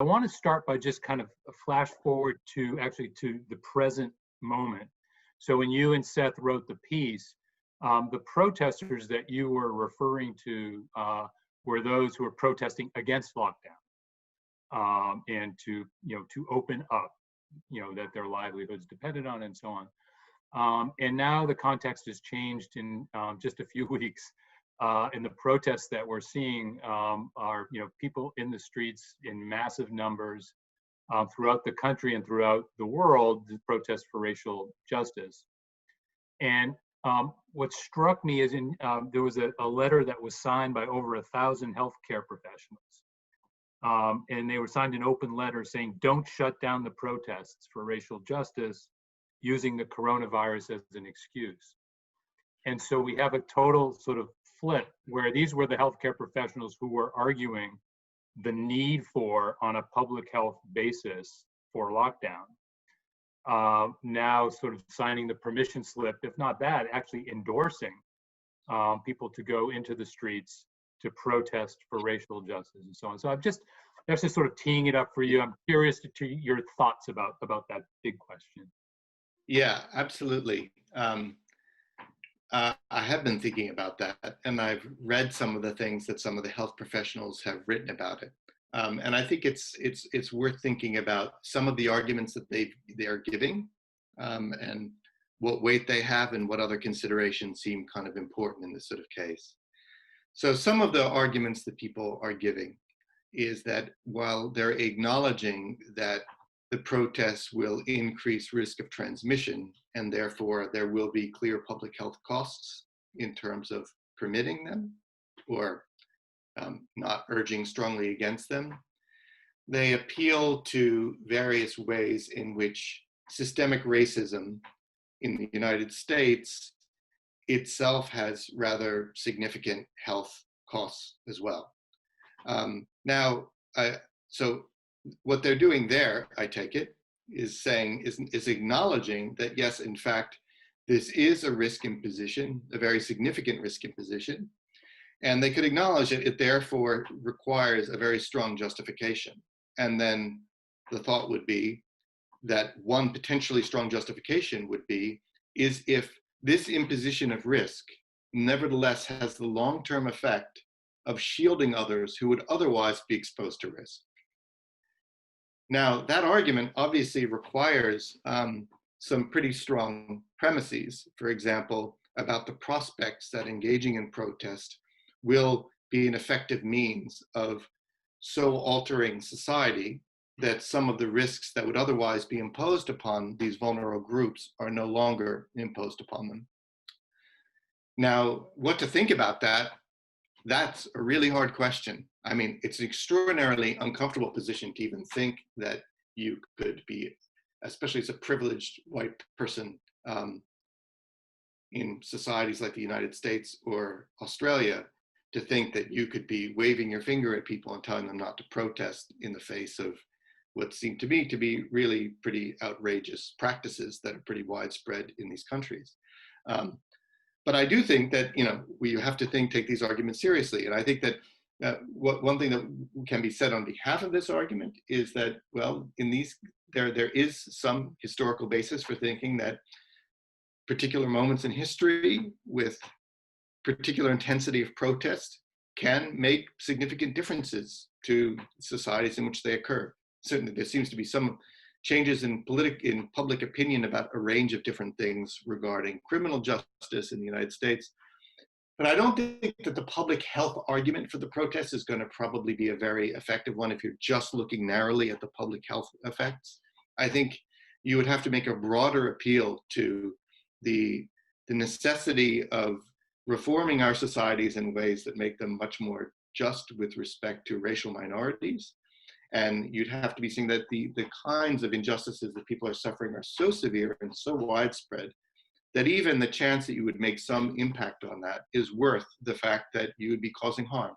I want to start by just kind of a flash forward to actually to the present moment. So when you and Seth wrote the piece, the protesters that you were referring to were those who were protesting against lockdown and to open up, that their livelihoods depended on, and so on. And now the context has changed in just a few weeks. And the protests that we're seeing are, people in the streets in massive numbers throughout the country and throughout the world to protest for racial justice. And what struck me is there was a letter that was signed by over 1,000 healthcare professionals. And they were signed an open letter saying, don't shut down the protests for racial justice using the coronavirus as an excuse. And so we have a total sort of flip where these were the healthcare professionals who were arguing the need for, on a public health basis, for lockdown. Now sort of signing the permission slip, if not that, actually endorsing people to go into the streets to protest for racial justice and so on. So that's just sort of teeing it up for you. I'm curious to your thoughts about that big question. Yeah, absolutely. I have been thinking about that, and I've read some of the things that some of the health professionals have written about it. And I think it's worth thinking about some of the arguments that they are giving, and what weight they have and what other considerations seem kind of important in this sort of case. So some of the arguments that people are giving is that while they're acknowledging that the protests will increase risk of transmission, and therefore there will be clear public health costs in terms of permitting them or not urging strongly against them, they appeal to various ways in which systemic racism in the United States itself has rather significant health costs as well. So what they're doing there, I take it, is acknowledging that yes, in fact, this is a risk imposition, a very significant risk imposition, and they could acknowledge that it therefore requires a very strong justification. And then the thought would be that one potentially strong justification would be is if this imposition of risk nevertheless has the long-term effect of shielding others who would otherwise be exposed to risk. Now, that argument obviously requires some pretty strong premises, for example, about the prospects that engaging in protest will be an effective means of so altering society that some of the risks that would otherwise be imposed upon these vulnerable groups are no longer imposed upon them. Now, what to think about that? That's a really hard question. I mean, it's an extraordinarily uncomfortable position to even think that you could be, especially as a privileged white person in societies like the United States or Australia, to think that you could be waving your finger at people and telling them not to protest in the face of what seemed to me to be really pretty outrageous practices that are pretty widespread in these countries. But I do think that we have to take these arguments seriously, and I think that one thing that can be said on behalf of this argument is that, well, in these there is some historical basis for thinking that particular moments in history with particular intensity of protest can make significant differences to societies in which they occur. Certainly, there seems to be some changes in public opinion about a range of different things regarding criminal justice in the United States. But I don't think that the public health argument for the protest is going to probably be a very effective one if you're just looking narrowly at the public health effects. I think you would have to make a broader appeal to the necessity of reforming our societies in ways that make them much more just with respect to racial minorities. And you'd have to be seeing that the kinds of injustices that people are suffering are so severe and so widespread that even the chance that you would make some impact on that is worth the fact that you would be causing harm.